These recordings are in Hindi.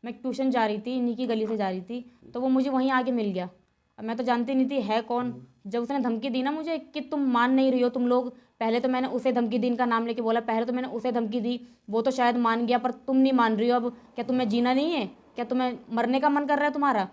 मैं ट्यूशन जा रही थी, इन्हीं की गली से जा रही थी, तो वो मुझे वहीं आके मिल गया। अब मैं तो जानती नहीं थी है कौन। जब उसने धमकी दी ना मुझे कि तुम मान नहीं रही हो तुम लोग, पहले तो मैंने उसे धमकी दी, इनका नाम लेके बोला, पहले तो मैंने उसे धमकी दी, वो तो शायद मान गया, पर तुम नहीं मान रही हो। अब क्या तुम्हें जीना नहीं है? क्या तुम्हें मरने का मन कर रहा है तुम्हारा?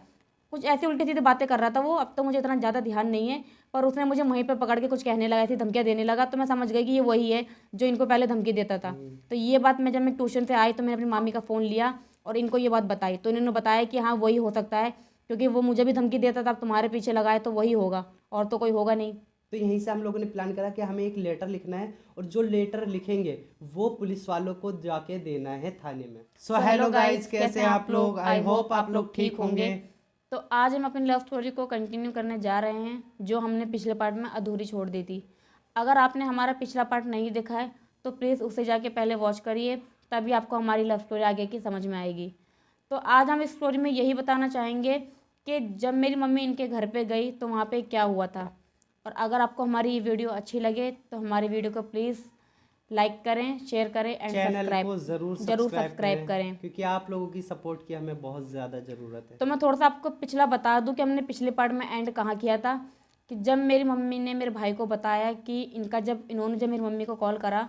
कुछ ऐसी उल्टी सीधी बातें कर रहा था वो। अब तो मुझे इतना ज़्यादा ध्यान नहीं है, पर उसने मुझे वहीं पे पकड़ के कुछ कहने लगा, ऐसी धमकियाँ देने लगा, तो मैं समझ गई कि ये वही है जो इनको पहले धमकी देता था। तो ये बात मैं जब मैं ट्यूशन से आई तो मैंने अपनी मामी का फ़ोन लिया और इनको ये बात बताई, तो इन्होंने बताया कि हाँ वही हो सकता है, क्योंकि वो मुझे भी धमकी देता था, अब तुम्हारे पीछे लगा है तो वही होगा, और तो कोई होगा नहीं। तो यहीं से हम लोगों ने प्लान करा कि हमें एक लेटर लिखना है, और जो लेटर लिखेंगे वो पुलिस वालों को जाके देना है थाने में। सो हेलो गाइस, कैसे हैं आप लोग? आई होप आप लोग ठीक होंगे। तो आज हम अपनी लव स्टोरी को कंटिन्यू करने जा रहे हैं, जो हमने पिछले पार्ट में अधूरी छोड़ दी थी। अगर आपने हमारा पिछला पार्ट नहीं देखा है तो प्लीज़ उसे जाके पहले वॉच करिए, तभी आपको हमारी लव स्टोरी आगे की समझ में आएगी। तो आज हम इस स्टोरी में यही बताना चाहेंगे कि जब मेरी मम्मी इनके घर पे गई तो वहाँ पे क्या हुआ था। और अगर आपको हमारी ये वीडियो अच्छी लगे तो हमारी वीडियो को प्लीज़ लाइक करें, शेयर करें एंड चैनल सब्सक्राइब को जरूर जरूर सब्सक्राइब करें। क्योंकि आप लोगों की सपोर्ट की हमें बहुत ज़्यादा ज़रूरत है। तो मैं थोड़ा सा आपको पिछला बता दूं कि हमने पिछले पार्ट में एंड कहाँ किया था। कि जब मेरी मम्मी ने मेरे भाई को बताया कि जब मेरी मम्मी को कॉल करा,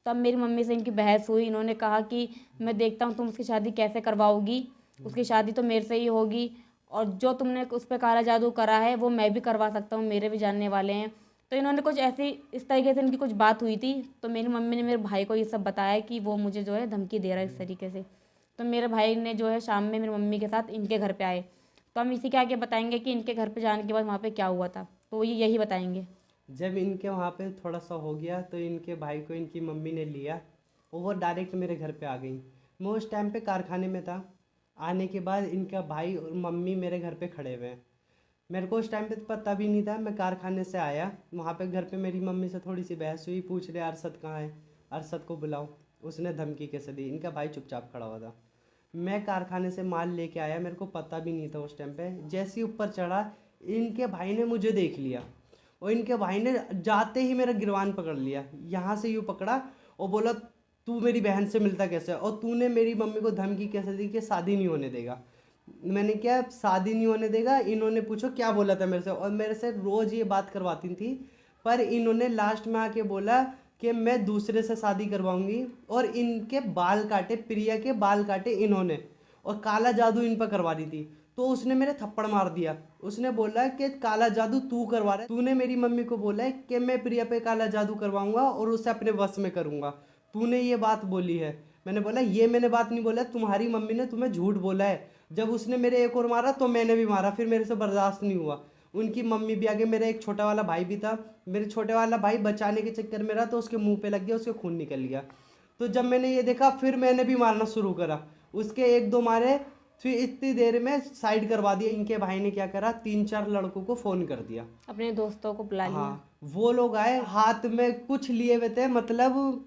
तब मेरी मम्मी से इनकी बहस हुई। इन्होंने कहा कि मैं देखता हूँ तुम उसकी शादी कैसे करवाओगी, उसकी शादी तो मेरे से ही होगी, और जो तुमने उस पर काला जादू करा है वो मैं भी करवा सकता हूँ, मेरे भी जानने वाले हैं। तो इन्होंने कुछ ऐसी इस तरीके से इनकी कुछ बात हुई थी। तो मेरी मम्मी ने मेरे भाई को ये सब बताया कि वो मुझे जो है धमकी दे रहा है इस तरीके से। तो मेरे भाई ने जो है शाम में मेरी मम्मी के साथ इनके घर पे आए। तो हम इसी के आगे बताएंगे कि इनके घर पे जाने के बाद वहाँ पे क्या हुआ था, तो ये यही बताएंगे। जब इनके वहाँ पे थोड़ा सा हो गया तो इनके भाई को इनकी मम्मी ने लिया और वो डायरेक्ट मेरे घर पे आ गई। मैं उस टाइम पे कारखाने में था। आने के बाद इनका भाई और मम्मी मेरे घर पे खड़े हुए हैं। मेरे को उस टाइम पे तो पता भी नहीं था। मैं कारखाने से आया, वहाँ पे घर पे मेरी मम्मी से थोड़ी सी बहस हुई, पूछ रहे अरसद कहाँ है, अरसद को बुलाओ। उसने धमकी कैसे दी? इनका भाई चुपचाप खड़ा हुआ था। मैं कारखाने से माल लेके आया, मेरे को पता भी नहीं था उस टाइम पे। जैसे ही ऊपर चढ़ा, इनके भाई ने मुझे देख लिया और इनके भाई ने जाते ही मेरा गिरवान पकड़ लिया, यहाँ से यूँ पकड़ा और बोला तू मेरी बहन से मिलता कैसे है? और तूने मेरी मम्मी को धमकी कैसे दी कि शादी नहीं होने देगा? मैंने क्या शादी नहीं होने देगा? इन्होंने पूछो क्या बोला था मेरे से, और मेरे से रोज़ ये बात करवाती थी। पर इन्होंने लास्ट में आके बोला कि मैं दूसरे से शादी करवाऊंगी, और इनके बाल काटे, प्रिया के बाल काटे इन्होंने, और काला जादू इन पर करवा दी थी। तो उसने मेरे थप्पड़ मार दिया। उसने बोला कि काला जादू तू करवा रहा है, तूने मेरी मम्मी को बोला है कि मैं प्रिया पे काला जादू करवाऊंगा और उसे अपने वश में करूंगा, तूने ये बात बोली है। मैंने बोला ये मैंने बात नहीं बोला, तुम्हारी मम्मी ने तुम्हें झूठ बोला है। जब उसने मेरे एक और मारा तो मैंने भी मारा, फिर मेरे से बर्दाश्त नहीं हुआ। उनकी मम्मी भी आगे, मेरा एक छोटा वाला भाई भी था। मेरे छोटे वाला भाई बचाने के चक्कर में रहा तो उसके मुंह पे लग गया, उसके खून निकल गया। तो जब मैंने ये देखा फिर मैंने भी मारना शुरू करा। उसके एक दो मारे, फिर इतनी देर में साइड करवा दिया। इनके भाई ने क्या करा, 3-4 लड़कों को फ़ोन कर दिया, अपने दोस्तों को बुला लिया। हाँ वो लोग आए, हाथ में कुछ लिए हुए थे, मतलब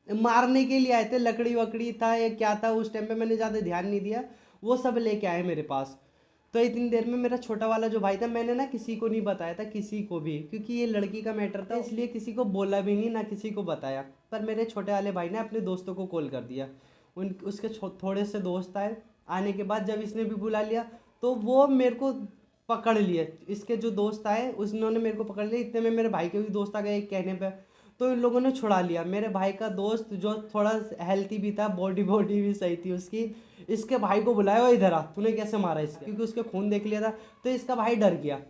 मारने के लिए आए थे। लकड़ी वकड़ी था या क्या था, उस टाइम पे मैंने ज़्यादा ध्यान नहीं दिया। वो सब लेके आए मेरे पास। तो इतनी देर में मेरा छोटा वाला जो भाई था, मैंने ना किसी को नहीं बताया था, किसी को भी, क्योंकि ये लड़की का मैटर था, इसलिए किसी को बोला भी नहीं, ना किसी को बताया। पर मेरे छोटे वाले भाई ने अपने दोस्तों को कॉल कर दिया। उसके थोड़े से दोस्त आए। आने के बाद जब इसने भी बुला लिया तो वो मेरे को पकड़ लिए। इसके जो दोस्त आए उन्होंने मेरे को पकड़ लिया। इतने में मेरे भाई के भी दोस्त आ गए एक कहने पे, तो इन लोगों ने छुड़ा लिया। मेरे भाई का दोस्त जो थोड़ा हेल्थी भी था, बॉडी बॉडी भी सही थी उसकी, इसके भाई को बुलाया, वो इधर आ, तूने कैसे मारा इसके, क्योंकि उसके खून देख लिया था। तो इसका भाई डर गया।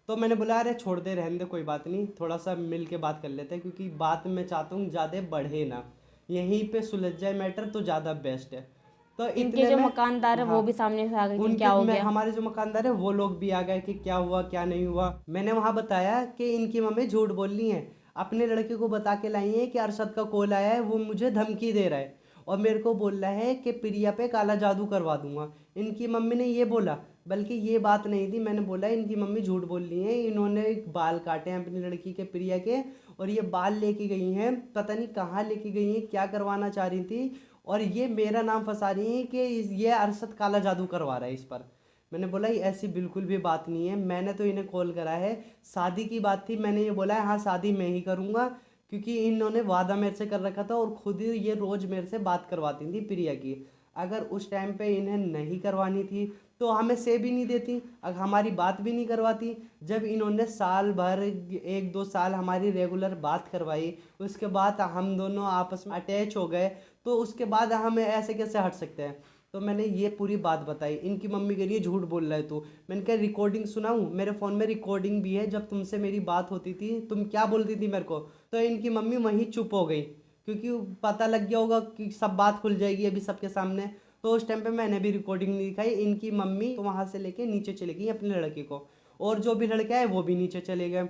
तो मैंने बोला अरे छोड़ दे, रहने दे, कोई बात नहीं, थोड़ा सा मिल के बात कर लेते हैं, क्योंकि बात मैं चाहता हूँ ज़्यादा बढ़े ना, यहीं पे सुलझ जाए मैटर तो ज़्यादा बेस्ट है। तो इनके इतने जो में, मकानदार है वो हाँ, भी सामने से आ गए कि उनके क्या हो में गया। हमारे जो मकानदार है वो लोग भी आ गए कि क्या हुआ क्या नहीं हुआ। मैंने वहाँ बताया कि इनकी मम्मी झूठ बोल रही है, अपने लड़के को बता के लाई है कि अरशद का कॉल आया है, वो मुझे धमकी दे रहा है और मेरे को बोल रहा है कि प्रिया पे काला जादू करवा दूंगा। इनकी मम्मी ने ये बोला, बल्कि ये बात नहीं थी। मैंने बोला इनकी मम्मी झूठ बोल रही है, इन्होंने बाल काटे हैं अपनी लड़की के, प्रिया के, और ये बाल लेके गई हैं, पता नहीं कहाँ लेके गई हैं, क्या करवाना चाह रही थी, और ये मेरा नाम फंसा रही है कि ये अरशद काला जादू करवा रहा है इस पर। मैंने बोला ये ऐसी बिल्कुल भी बात नहीं है, मैंने तो इन्हें कॉल करा है, शादी की बात थी, मैंने ये बोला है हाँ शादी मैं ही करूँगा, क्योंकि इन्होंने वादा मेरे से कर रखा था और खुद ही ये रोज़ मेरे से बात करवाती थी प्रिया की। अगर उस टाइम पे इन्हें नहीं करवानी थी तो हमें से भी नहीं देती, अगर हमारी बात भी नहीं करवाती। जब इन्होंने साल भर 1-2 साल हमारी रेगुलर बात करवाई, उसके बाद हम दोनों आपस में अटैच हो गए, तो उसके बाद हम ऐसे कैसे हट सकते हैं। तो मैंने ये पूरी बात बताई। इनकी मम्मी कह रही है झूठ बोल रहा है तू। मैंने कहा रिकॉर्डिंग सुनाऊं, मेरे फ़ोन में रिकॉर्डिंग भी है, जब तुमसे मेरी बात होती थी तुम क्या बोलती थी मेरे को। तो इनकी मम्मी वहीं चुप हो गई, क्योंकि पता लग गया होगा कि सब बात खुल जाएगी अभी सबके सामने। तो उस टाइम पे मैंने भी रिकॉर्डिंग नहीं दिखाई। इनकी मम्मी तो वहाँ से लेके नीचे चली गई अपने लड़के को, और जो भी लड़के आए वो भी नीचे चले गए।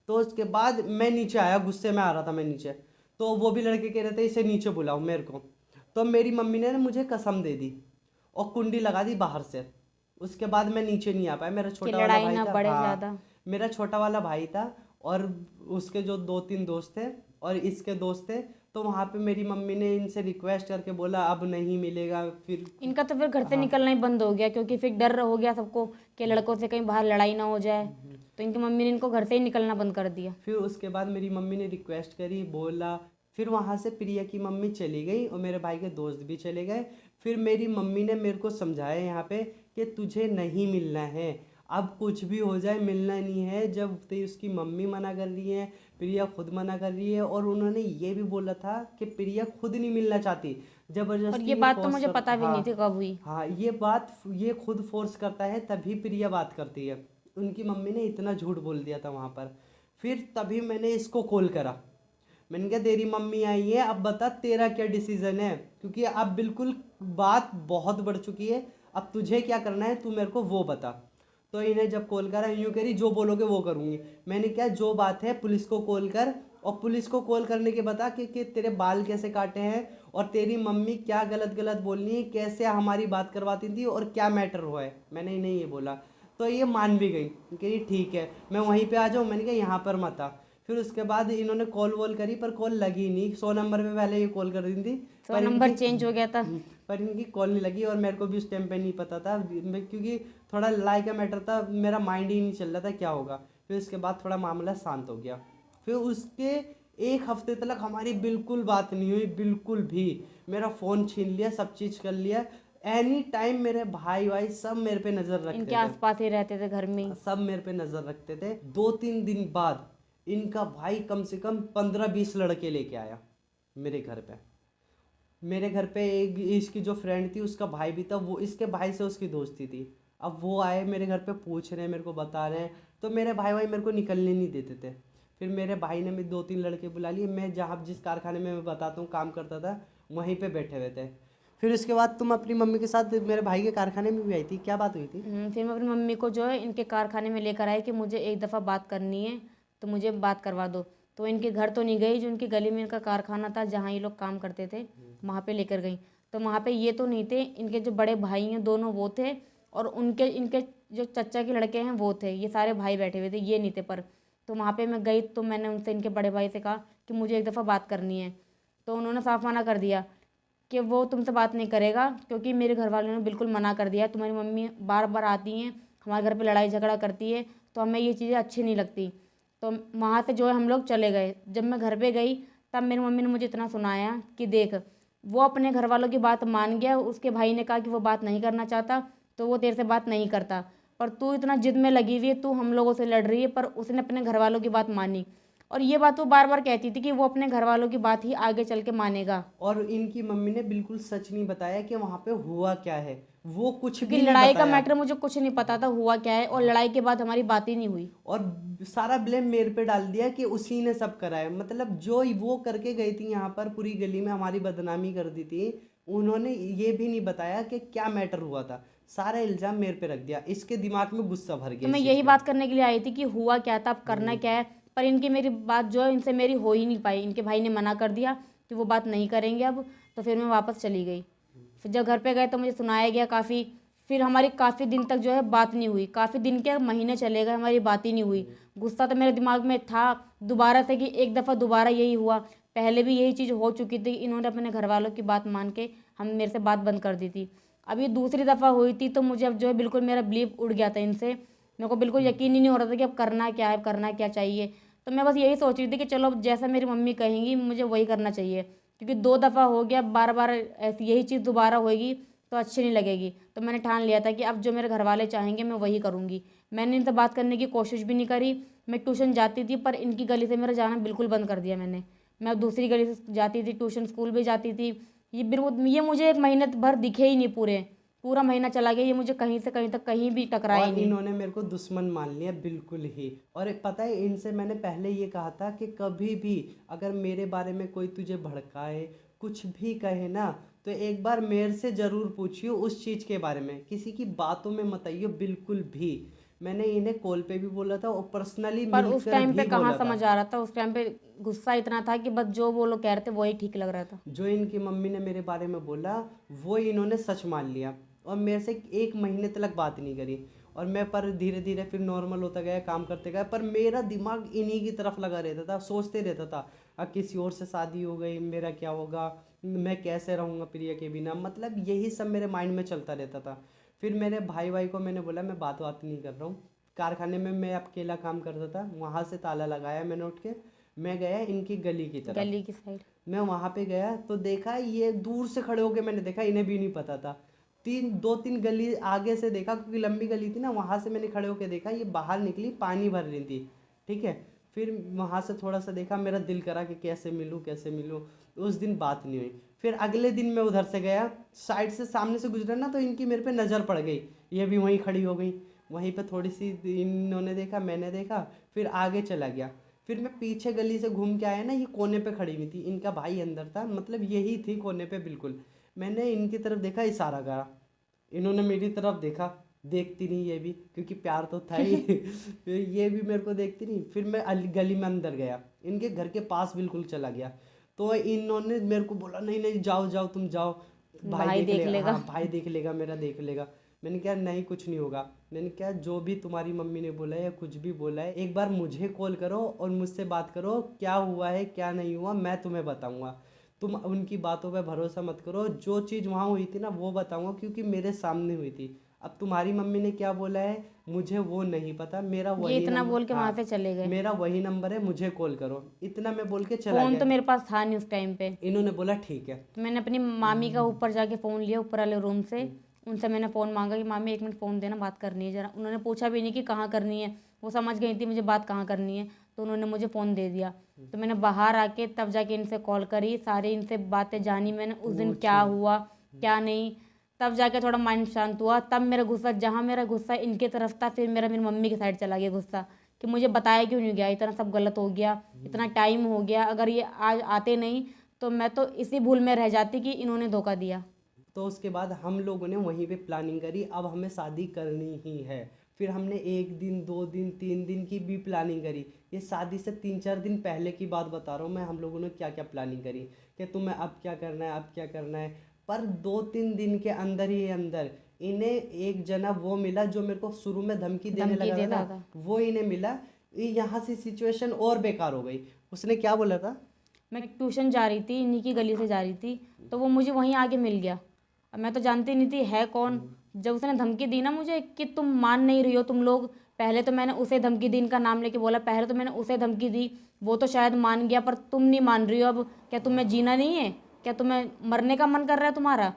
तो उसके बाद मैं नीचे आया, गुस्से में आ रहा था मैं नीचे, तो वो भी लड़के कह रहे थे इसे नीचे बुलाओ मेरे को। तो मेरी मम्मी ने मुझे कसम दे दी और कुंडी लगा दी बाहर से। उसके बाद मैं नीचे नहीं आ पाया। मेरा कि छोटा वाला लड़ाई भाई ना था, बढ़े हाँ, ज़्यादा। मेरा छोटा वाला भाई था और उसके जो 2-3 दोस्त थे और इसके दोस्त थे। तो वहाँ पे मेरी मम्मी ने इनसे रिक्वेस्ट करके बोला अब नहीं मिलेगा। फिर इनका तो फिर घर से हाँ, निकलना ही बंद हो गया, क्योंकि फिर डर हो गया सबको कि लड़कों से कहीं बाहर लड़ाई ना हो जाए। तो इनकी मम्मी ने इनको घर से ही निकलना बंद कर दिया। फिर उसके बाद मेरी मम्मी ने रिक्वेस्ट करी, बोला। फिर वहाँ से प्रिया की मम्मी चली गई और मेरे भाई के दोस्त भी चले गए। फिर मेरी मम्मी ने मेरे को समझाया यहाँ पे कि तुझे नहीं मिलना है, अब कुछ भी हो जाए मिलना नहीं है। जब ते उसकी मम्मी मना कर रही है, प्रिया खुद मना कर रही है, और उन्होंने ये भी बोला था कि प्रिया खुद नहीं मिलना चाहती, और जबरदस्ती ये ये बात तो फोर्स मुझे कर। पता भी नहीं थी हाँ, कब हुई। हाँ, ये बात ये खुद फोर्स करता है तभी प्रिया बात करती है। उनकी मम्मी ने इतना झूठ बोल दिया था वहाँ पर। फिर तभी मैंने इसको कॉल करा। मैंने कहा तेरी मम्मी आई है, अब बता तेरा क्या डिसीजन है, क्योंकि अब बिल्कुल बात बहुत बढ़ चुकी है, अब तुझे क्या करना है तू मेरे को वो बता। तो इन्हें जब कॉल करा, यूँ करी जो बोलोगे वो करूँगी। मैंने क्या जो बात है पुलिस को कॉल कर, और पुलिस को कॉल करने के बता कि तेरे बाल कैसे काटे हैं और तेरी मम्मी क्या गलत गलत बोलनी है, कैसे हमारी बात करवाती थी और क्या मैटर हुआ है। मैंने इन्हें ये बोला, तो ये मान भी गई कि ठीक है मैं वहीं पे आ जाऊँ। मैंने कहा यहाँ पर मत आ। फिर उसके बाद इन्होंने कॉल वॉल करी पर कॉल लगी नहीं। 100 नंबर पे पहले ये कॉल कर दी थी, तो पर नंबर इनकी चेंज हो गया था। पर इनकी कॉल नहीं लगी। और मेरे को भी उस टाइम पे नहीं पता था, क्योंकि थोड़ा लड़ाई का मैटर था, मेरा माइंड ही नहीं चल रहा था क्या होगा। फिर उसके बाद थोड़ा मामला शांत हो गया। फिर उसके 1 हफ्ते तक हमारी बिल्कुल बात नहीं हुई, बिल्कुल भी। मेरा फ़ोन छीन लिया, सब चीज़ कर लिया। एनी टाइम मेरे भाई भाई सब मेरे पे नज़र रखते इनके थे, आसपास ही रहते थे घर में ही। सब मेरे पे नज़र रखते थे। 2-3 दिन बाद इनका भाई कम से कम 15-20 लड़के लेके आया मेरे घर पे। मेरे घर पे एक इसकी जो फ्रेंड थी उसका भाई भी था, वो इसके भाई से उसकी दोस्ती थी। अब वो आए मेरे घर पे, पूछ रहे हैं, मेरे को बता रहे हैं। तो मेरे भाई भाई मेरे को निकलने नहीं देते थे। फिर मेरे भाई ने मेरे 2-3 लड़के बुला लिए, मैं जहाँ जिस कारखाने में मैं बताता हूँ काम करता था वहीं पे बैठे हुए थे। फिर उसके बाद तुम अपनी मम्मी के साथ मेरे भाई के कारखाने में भी आई थी, क्या बात हुई थी? फिर मैं अपनी मम्मी को जो है इनके कारखाने में लेकर आई कि मुझे एक दफ़ा बात करनी है, तो मुझे बात करवा दो। तो इनके घर तो नहीं गई, जो इनकी गली में इनका कारखाना था जहाँ ये लोग काम करते थे वहाँ पे लेकर गई। तो वहाँ पे ये तो नहीं थे, इनके जो बड़े भाई हैं दोनों वो थे, और उनके इनके जो चचा के लड़के हैं वो थे। ये सारे भाई बैठे हुए थे, ये नहीं थे। पर तो वहाँ पे मैं गई तो मैंने उनसे, इनके बड़े भाई से कहा कि मुझे एक दफ़ा बात करनी है। तो उन्होंने साफ मना कर दिया कि वो तुमसे बात नहीं करेगा, क्योंकि मेरे घर वालों ने बिल्कुल मना कर दिया है। तुम्हारी मम्मी बार बार आती हैं हमारे घर पे, लड़ाई झगड़ा करती है, तो हमें ये चीज़ें अच्छी नहीं लगती। तो वहाँ से जो है हम लोग चले गए। जब मैं घर पे गई तब मेरी मम्मी ने मुझे इतना सुनाया कि देख, वो अपने घर वालों की बात मान गया, उसके भाई ने कहा कि वो बात नहीं करना चाहता तो वो तेरे से बात नहीं करता, पर तू इतना जिद में लगी हुई है, तू हम लोगों से लड़ रही है। पर उसने अपने घर वालों की बात मानी, और ये बात वो बार बार कहती थी कि वो अपने घर वालों की बात ही आगे चल के मानेगा। और इनकी मम्मी ने बिल्कुल सच नहीं बताया कि वहाँ पे हुआ क्या है, वो कुछ क्योंकि भी नहीं लड़ाई का बताया। मैटर मुझे कुछ नहीं पता था हुआ क्या है, और लड़ाई के बाद हमारी बात ही नहीं हुई। और सारा ब्लेम मेरे पे डाल दिया कि उसी ने सब करा है। मतलब जो वो करके गई थी यहाँ पर, पूरी गली में हमारी बदनामी कर दी थी, उन्होंने ये भी नहीं बताया कि क्या मैटर हुआ था। सारा इल्जाम मेरे पे रख दिया। इसके दिमाग में गुस्सा भर तो गया मैं इस यही चीज़ का। बात करने के लिए आई थी कि हुआ क्या था, अब करना क्या है। पर इनकी मेरी बात जो है इनसे मेरी हो ही नहीं पाई। इनके भाई ने मना कर दिया कि वो बात नहीं करेंगे अब। तो फिर मैं वापस चली गई। फिर जब घर पे गए तो मुझे सुनाया गया काफ़ी। फिर हमारी काफ़ी दिन तक जो है बात नहीं हुई, काफ़ी दिन के महीने चले गए, हमारी बात ही नहीं हुई। गुस्सा तो मेरे दिमाग में था दोबारा से कि एक दफ़ा दोबारा यही हुआ, पहले भी यही चीज़ हो चुकी थी। इन्होंने अपने घर वालों की बात मान के हम मेरे से बात बंद कर दी थी। अब ये दूसरी दफ़ा हुई थी, तो मुझे अब जो है बिल्कुल मेरा बिलीव उड़ गया था इनसे। मेरे को बिल्कुल यकीन ही नहीं हो रहा था कि अब करना क्या है, करना क्या चाहिए। तो मैं बस यही सोच रही थी कि चलो अब जैसा मेरी मम्मी कहेंगी मुझे वही करना चाहिए, क्योंकि 2 दफ़ा हो गया, बार बार ऐसी यही चीज़ दोबारा होएगी तो अच्छी नहीं लगेगी। तो मैंने ठान लिया था कि अब जो मेरे घर वाले चाहेंगे मैं वही करूँगी। मैंने इनसे बात करने की कोशिश भी नहीं करी। मैं ट्यूशन जाती थी पर इनकी गली से मेरा जाना बिल्कुल बंद कर दिया मैंने। मैं अब दूसरी गली से जाती थी, ट्यूशन स्कूल भी जाती थी। ये बिल्कुल, ये मुझे 1 महीने भर दिखे ही नहीं, पूरा महीना चला गया, ये मुझे कहीं से कहीं तक कहीं भी टकराए ही और नहीं। इन्होंने मेरे को दुश्मन मान लिया बिल्कुल ही। और पता है, इनसे मैंने पहले ये कहा था कि कभी भी अगर मेरे बारे में कोई तुझे भड़काए, कुछ भी कहे ना, तो एक बार मेरे से ज़रूर पूछियो उस चीज़ के बारे में, किसी की बातों में मत आइयो बिल्कुल भी। मैंने इन्हें कॉल पे भी बोला था और पर्सनली पर उस मिलकर टाइम पे भी कहाँ बोला था। समझ आ रहा था, उस टाइम पे गुस्सा इतना था कि बस जो वो लोग कह रहे थे वही ठीक लग रहा था। जो इनकी मम्मी ने मेरे बारे में बोला वो इन्होंने सच मान लिया और मेरे से 1 महीने तक बात नहीं करी। और मैं पर धीरे धीरे फिर नॉर्मल होता गया, काम करते गया, पर मेरा दिमाग इन्हीं की तरफ लगा रहता था, सोचते रहता था अब किसी और से शादी हो गई मेरा क्या होगा, मैं कैसे रहूँगा प्रिया के बिना, मतलब यही सब मेरे माइंड में चलता रहता था। फिर मेरे भाई को मैंने बोला मैं बात नहीं कर रहा हूँ। कारखाने में मैं अकेला काम करता था, वहाँ से ताला लगाया मैंने, उठ के मैं गया इनकी गली की तरफ। गली की साइड मैं वहाँ पे गया तो देखा, ये दूर से खड़े होके मैंने देखा, इन्हें भी नहीं पता था। 2-3 गली आगे से देखा, क्योंकि लंबी गली थी ना, वहाँ से मैंने खड़े होके देखा, ये बाहर निकली पानी भर रही थी, ठीक है। फिर वहाँ से थोड़ा सा देखा, मेरा दिल करा कि कैसे मिलूँ। उस दिन बात नहीं हुई। फिर अगले दिन मैं उधर से गया, साइड से सामने से गुजरा ना, तो इनकी मेरे पे नज़र पड़ गई, ये भी वहीं खड़ी हो गई। वहीं पे थोड़ी सी इन्होंने देखा, मैंने देखा, फिर आगे चला गया। फिर मैं पीछे गली से घूम के आया ना, ये कोने पे खड़ी हुई थी, इनका भाई अंदर था, मतलब यही थी कोने पे बिल्कुल। मैंने इनकी तरफ देखा, इशारा करा, इन्होंने मेरी तरफ देखा, देखती नहीं ये भी, क्योंकि प्यार तो था ही। फिर ये भी मेरे को देखती नहीं। फिर मैं गली में अंदर गया, इनके घर के पास बिल्कुल चला गया, तो इन्होंने मेरे को बोला नहीं नहीं जाओ तुम जाओ, भाई देख लेगा। हाँ, भाई देख लेगा, मेरा देख लेगा। मैंने कहा नहीं कुछ नहीं होगा। मैंने कहा जो भी तुम्हारी मम्मी ने बोला है या कुछ भी बोला है, एक बार मुझे कॉल करो और मुझसे बात करो, क्या हुआ है क्या नहीं हुआ मैं तुम्हें बताऊंगा। तुम उनकी बातों पे भरोसा मत करो, जो चीज़ वहाँ हुई थी ना वो बताऊंगा, क्योंकि मेरे सामने हुई थी। अब तुम्हारी मम्मी ने क्या बोला है मुझे वो नहीं पता, मेरा ये वही इतना बोल नंबर, के वहां हाँ से चले गए। मेरा वही नंबर है, मुझे कॉल करो, इतना मैं बोल के चला फोन तो गया। मेरे पास था नहीं उस टाइम पे। इन्होंने बोला ठीक है। तो मैंने अपनी मामी का ऊपर जाके फ़ोन लिया, ऊपर वाले रूम से। उनसे मैंने फ़ोन मांगा कि मामी 1 मिनट फ़ोन देना, बात करनी है ज़रा। उन्होंने पूछा भी नहीं कि कहाँ करनी है, वो समझ गई थी मुझे बात कहाँ करनी है, तो उन्होंने मुझे फ़ोन दे दिया। तो मैंने बाहर आके तब जाके इनसे कॉल करी, सारी इनसे बातें जानी मैंने, उस दिन क्या हुआ क्या नहीं, तब जाके थोड़ा माइंड शांत हुआ। तब मेरा गुस्सा, जहाँ मेरा गुस्सा इनके तरफ था, फिर मेरी मम्मी की साइड चला गया गुस्सा, कि मुझे बताया क्यों नहीं गया, इतना सब गलत हो गया, इतना टाइम हो गया, अगर ये आज आते नहीं तो मैं तो इसी भूल में रह जाती कि इन्होंने धोखा दिया। तो उसके बाद हम लोगों ने वहीं पे प्लानिंग करी, अब हमें शादी करनी ही है। फिर हमने 1 दिन 2 दिन 3 दिन की भी प्लानिंग करी। ये शादी से 3-4 दिन पहले की बात बता रहा हूँ मैं, हम लोगों ने क्या क्या प्लानिंग करी कि तुम्हें अब क्या करना है, अब क्या करना है। पर 2-3 दिन के अंदर ही अंदर इन्हें एक जना वो मिला जो मेरे को शुरू में धमकी देने लगा था देता ना, था। वो इन्हें मिला। यहाँ से सिचुएशन और बेकार हो गई। उसने क्या बोला था, मैं ट्यूशन जा रही थी, इन्हीं की गली से जा रही थी, तो वो मुझे वहीं आके मिल गया। अब मैं तो जानती नहीं थी है कौन। जब उसने धमकी दी ना मुझे कि तुम मान नहीं रही हो तुम लोग, पहले तो मैंने उसे धमकी दी, इनका नाम लेके बोला, पहले तो मैंने उसे धमकी दी, वो तो शायद मान गया, पर तुम नहीं मान रही हो। अब क्या तुम्हें जीना नहीं है, क्या तुम्हें मरने का मन कर रहा है तुम्हारा,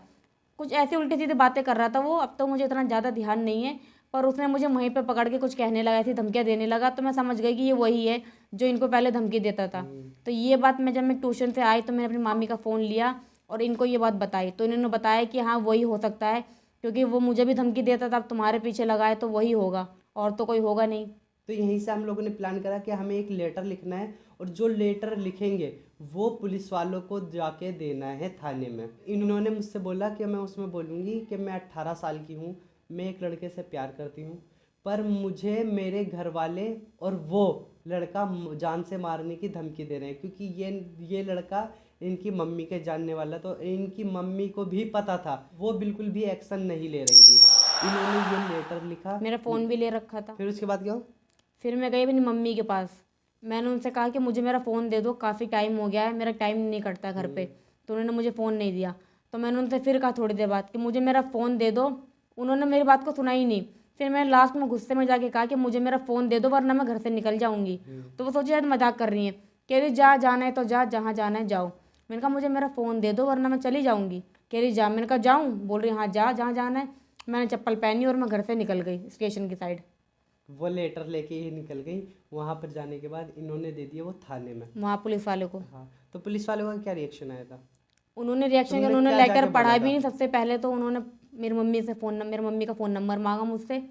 कुछ ऐसी उल्टी सीधी बातें कर रहा था वो। अब तो मुझे इतना ज़्यादा ध्यान नहीं है, पर उसने मुझे वहीं पे पकड़ के कुछ कहने लगा, ऐसी धमकियाँ देने लगा, तो मैं समझ गई कि ये वही है जो इनको पहले धमकी देता था। तो ये बात जब मैं ट्यूशन से आई तो मैंने अपनी मामी का फ़ोन लिया और इनको ये बात बताई, तो इन्होंने बताया कि हाँ वही हो सकता है, क्योंकि वो मुझे भी धमकी देता था, अब तुम्हारे पीछे लगा है तो वही होगा, और तो कोई होगा नहीं। तो यहीं से हम लोगों ने प्लान करा कि हमें एक लेटर लिखना है, और जो लेटर लिखेंगे वो पुलिस वालों को जाके देना है थाने में। इन्होंने मुझसे बोला कि मैं उसमें बोलूँगी कि मैं 18 साल की हूँ, मैं एक लड़के से प्यार करती हूँ, पर मुझे मेरे घर वाले और वो लड़का जान से मारने की धमकी दे रहे हैं, क्योंकि ये लड़का इनकी मम्मी के जानने वाला, तो इनकी मम्मी को भी पता था, वो बिल्कुल भी एक्शन नहीं ले रही थी। इन्होंने ये लेटर लिखा, मेरा फ़ोन भी ले रखा था। फिर उसके बाद क्या हुआ? फिर मैं गई अपनी मम्मी के पास, मैंने उनसे कहा कि मुझे मेरा फ़ोन दे दो, काफ़ी टाइम हो गया है, मेरा टाइम नहीं कटता घर पे। तो उन्होंने मुझे फ़ोन नहीं दिया। तो मैंने उनसे फिर कहा थोड़ी देर बाद कि मुझे मेरा फ़ोन दे दो, उन्होंने मेरी बात को सुना ही नहीं। फिर मैंने लास्ट में गुस्से में जाके कहा कि मुझे मेरा फ़ोन दे दो वरना मैं घर से निकल जाऊँगी। तो वो सोची शायद मजाक कर रही हैं, कह रही जा, जाना है तो जा, जहाँ जाना है जाओ। मैंने कहा मुझे मेरा फ़ोन दे दो वरना मैं चली जाऊँगी। कह रही जा, मैंने कहा जाऊँ, बोल रही हाँ जा, जहाँ जाना है। मैंने चप्पल पहनी और मैं घर से निकल गई स्टेशन की साइड। वो लेटर लेके ही निकल गई। वहाँ पर जाने के बाद इन्होंने दे दिया वो थाने में। वहाँ पुलिस वाले को, हाँ, तो पुलिस वालों का क्या रिएक्शन आया था? उन्होंने रिएक्शन किया, तुमने उन्होंने क्या लेकर जाके पढ़ा बोला भी था? नहीं। सबसे पहले तो उन्होंने मेरी मम्मी का फ़ोन नंबर मांगा मुझसे।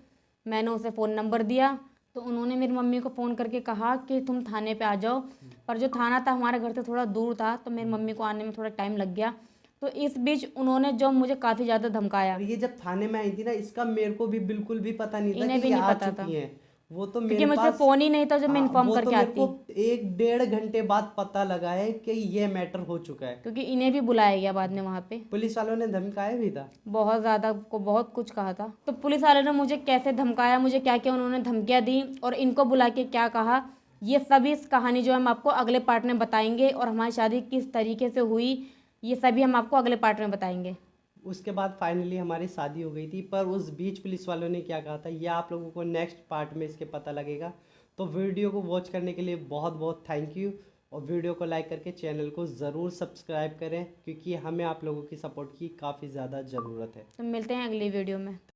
मैंने उसे फ़ोन नंबर दिया तो उन्होंने मेरी मम्मी को फ़ोन करके कहा कि तुम थाने पे आ जाओ। पर जो थाना था हमारे घर से थोड़ा दूर था, तो मेरी मम्मी को आने में थोड़ा टाइम लग गया। तो इस बीच उन्होंने जो मुझे काफ़ी ज़्यादा धमकाया। और ये जब थाने में आई थी ना, इसका मेरे को भी बिल्कुल भी पता नहीं था इन्हें कि भी ये नहीं आ पता था, चुकी हैं। वो तो क्योंकि मेरे मुझसे पास, फ़ोन ही नहीं था जो मैं हाँ, इन्फॉर्म वो तो करके मेरे को आती। 1-1.5 घंटे बाद पता लगा है कि ये मैटर हो चुका है। क्योंकि इन्हें भी बुलाया गया बाद में वहाँ पे। पुलिस वालों ने धमकाया भी था। बहुत ज़्यादा को बहुत कुछ कहा था। तो पुलिस वाले ने मुझे कैसे धमकाया, मुझे क्या क्या उन्होंने धमकियाँ दी और इनको बुला के क्या कहा, ये सभी इस कहानी जो हम आपको अगले पार्ट में बताएंगे। और हमारी शादी किस तरीके से हुई, ये सभी हम आपको अगले पार्ट में बताएंगे। उसके बाद फाइनली हमारी शादी हो गई थी। पर उस बीच पुलिस वालों ने क्या कहा था, ये आप लोगों को नेक्स्ट पार्ट में इसके पता लगेगा। तो वीडियो को वॉच करने के लिए बहुत बहुत थैंक यू। और वीडियो को लाइक करके चैनल को ज़रूर सब्सक्राइब करें, क्योंकि हमें आप लोगों की सपोर्ट की काफ़ी ज़्यादा ज़रूरत है। तो मिलते हैं अगली वीडियो में।